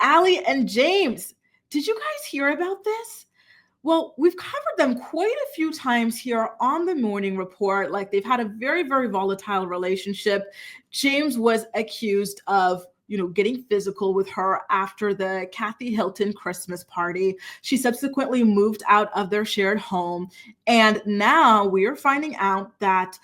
Allie and James. Did you guys hear about this? Well, we've covered them quite a few times here on the morning report. Like, they've had a very, very volatile relationship. James was accused of, getting physical with her after the Kathy Hilton Christmas party. She subsequently moved out of their shared home. And now we are finding out that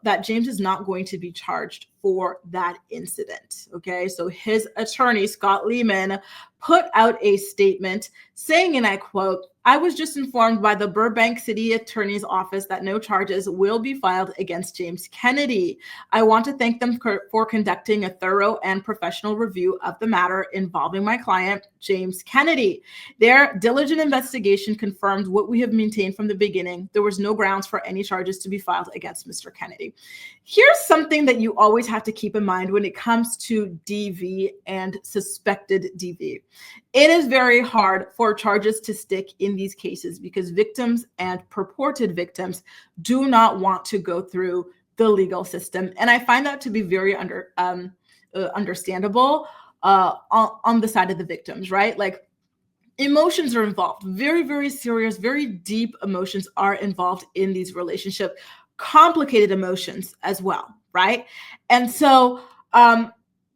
that James is not going to be charged for that incident. Okay, so his attorney, Scott Lehman, put out a statement saying, and I quote, "I was just informed by the Burbank City Attorney's Office that no charges will be filed against James Kennedy. I want to thank them for conducting a thorough and professional review of the matter involving my client, James Kennedy. Their diligent investigation confirmed what we have maintained from the beginning. There was no grounds for any charges to be filed against Mr. Kennedy." Here's something that you always have to keep in mind when it comes to DV and suspected DV. It is very hard for charges to stick in these cases because victims and purported victims do not want to go through the legal system. And I find that to be very understandable on the side of the victims, right? Like, emotions are involved. Very, very serious, very deep emotions are involved in these relationships. Complicated emotions as well, right? And so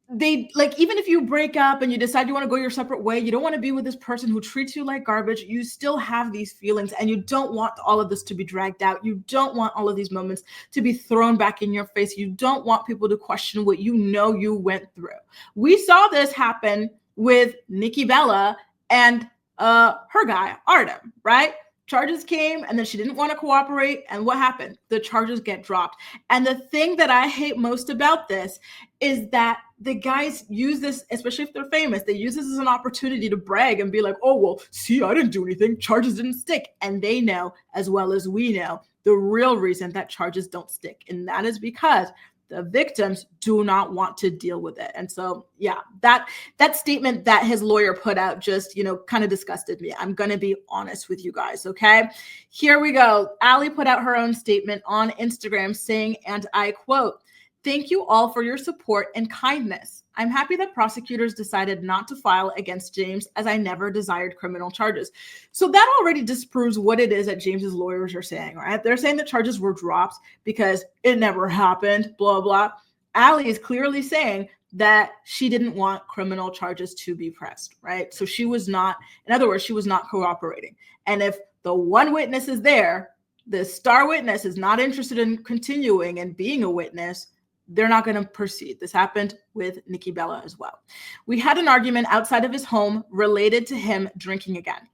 they, like, even if you break up and you decide you want to go your separate way, you don't want to be with this person who treats you like garbage, you still have these feelings and you don't want all of this to be dragged out. You don't want all of these moments to be thrown back in your face. You don't want people to question what you went through. We saw this happen with Nikki Bella and her guy, Artem, right? Charges came and then she didn't want to cooperate. And what happened? The charges get dropped. And the thing that I hate most about this is that the guys use this, especially if they're famous, they use this as an opportunity to brag and be like, "Oh, well, see, I didn't do anything. Charges didn't stick." And they know as well as we know the real reason that charges don't stick. And that is because the victims do not want to deal with it. And so, yeah, that statement that his lawyer put out just, kind of disgusted me. I'm going to be honest with you guys. Okay, here we go. Allie put out her own statement on Instagram saying, and I quote, "Thank you all for your support and kindness. I'm happy that prosecutors decided not to file against James as I never desired criminal charges." So that already disproves what it is that James's lawyers are saying, right? They're saying the charges were dropped because it never happened, blah, blah. Allie is clearly saying that she didn't want criminal charges to be pressed, right? So she was not, in other words, she was not cooperating. And if the one witness is there, the star witness is not interested in continuing and being a witness, they're not going to proceed. This happened with Nikki Bella as well. We had an argument outside of his home related to him drinking again.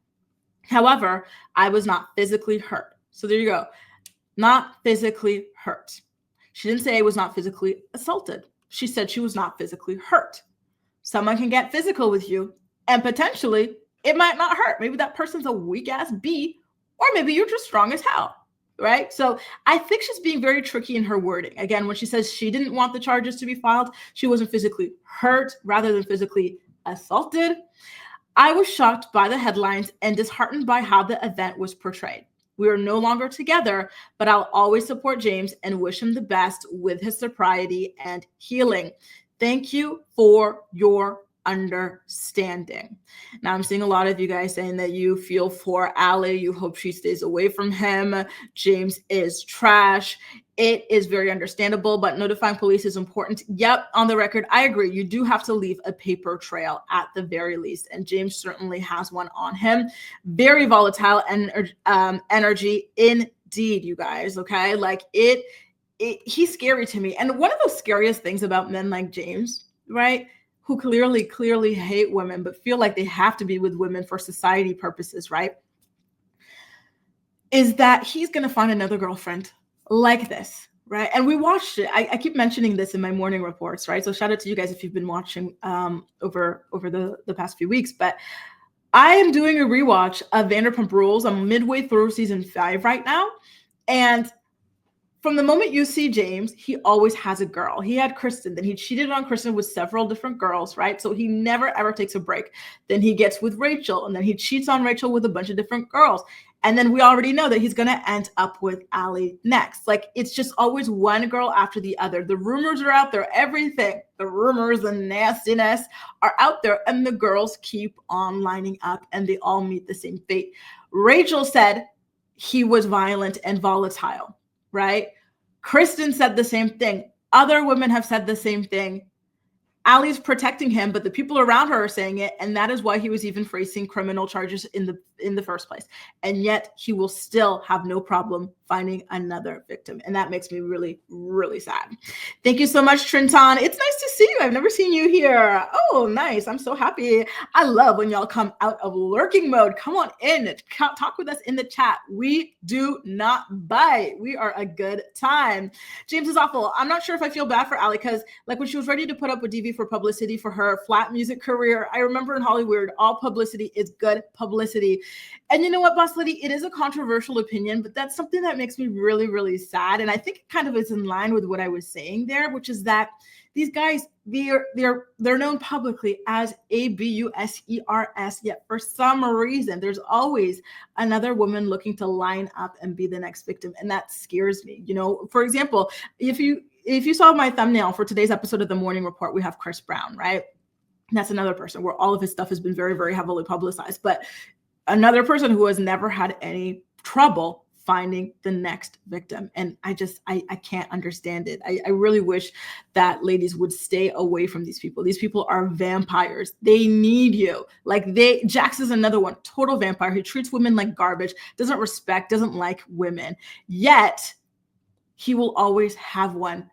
However, I was not physically hurt. So there you go. Not physically hurt. She didn't say I was not physically assaulted. She said she was not physically hurt. Someone can get physical with you and potentially it might not hurt. Maybe that person's a weak ass B, or maybe you're just strong as hell. Right? So I think she's being very tricky in her wording. Again, when she says she didn't want the charges to be filed, she wasn't physically hurt rather than physically assaulted. I was shocked by the headlines and disheartened by how the event was portrayed. We are no longer together, but I'll always support James and wish him the best with his sobriety and healing. Thank you for your understanding. Now, I'm seeing a lot of you guys saying that you feel for Allie. You hope she stays away from him. James is trash. It is very understandable, but notifying police is important. Yep, on the record, I agree. You do have to leave a paper trail at the very least, and James certainly has one on him. Very volatile energy indeed, you guys, okay? Like, he's scary to me. And one of the scariest things about men like James, right, who clearly hate women, but feel like they have to be with women for society purposes, right, is that he's going to find another girlfriend like this, right? And we watched it. I keep mentioning this in my morning reports, right? So shout out to you guys if you've been watching over the past few weeks. But I am doing a rewatch of Vanderpump Rules. I'm midway through season 5 right now. And from the moment you see James, he always has a girl. He had Kristen, then he cheated on Kristen with several different girls, right? So he never, ever takes a break. Then he gets with Rachel, and then he cheats on Rachel with a bunch of different girls. And then we already know that he's going to end up with Allie next. Like, it's just always one girl after the other. The rumors are out there. Everything, the rumors, the nastiness are out there. And the girls keep on lining up and they all meet the same fate. Rachel said he was violent and volatile, right? Kristen said the same thing. Other women have said the same thing. Allie's protecting him, but the people around her are saying it, and that is why he was even facing criminal charges in the first place. And yet he will still have no problem finding another victim, and that makes me really, really sad. Thank you so much, Trenton. It's nice to see you. I've never seen you here. Oh, nice. I'm so happy. I love when y'all come out of lurking mode. Come on in. Talk with us in the chat. We do not bite. We are a good time. James is awful. I'm not sure if I feel bad for Allie, because like when she was ready to put up with DV for publicity for her flat music career, I remember in Hollywood, all publicity is good publicity. And you know what, Boss Lady, it is a controversial opinion, but that's something that makes me really, really sad. And I think it kind of is in line with what I was saying there, which is that these guys, they're known publicly as ABUSERS, yet for some reason, there's always another woman looking to line up and be the next victim. And that scares me. You know, for example, if you saw my thumbnail for today's episode of The Morning Report, we have Chris Brown, right? That's another person where all of his stuff has been very, very heavily publicized, but another person who has never had any trouble finding the next victim. And I can't understand it. I really wish that ladies would stay away from these people. These people are vampires. They need you. Jax is another one, total vampire. He treats women like garbage, doesn't respect, doesn't like women. Yet he will always have one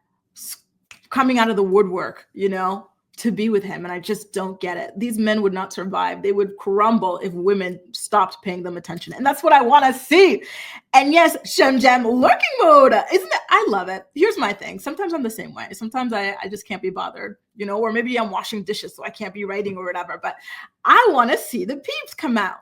coming out of the woodwork, you know, to be with him. And I just don't get it. These men would not survive. They would crumble if women stopped paying them attention. And that's what I want to see. And yes, Shem Jam, lurking mode. Isn't it? I love it. Here's my thing. Sometimes I'm the same way. Sometimes I just can't be bothered, you know, or maybe I'm washing dishes, so I can't be writing or whatever. But I want to see the peeps come out.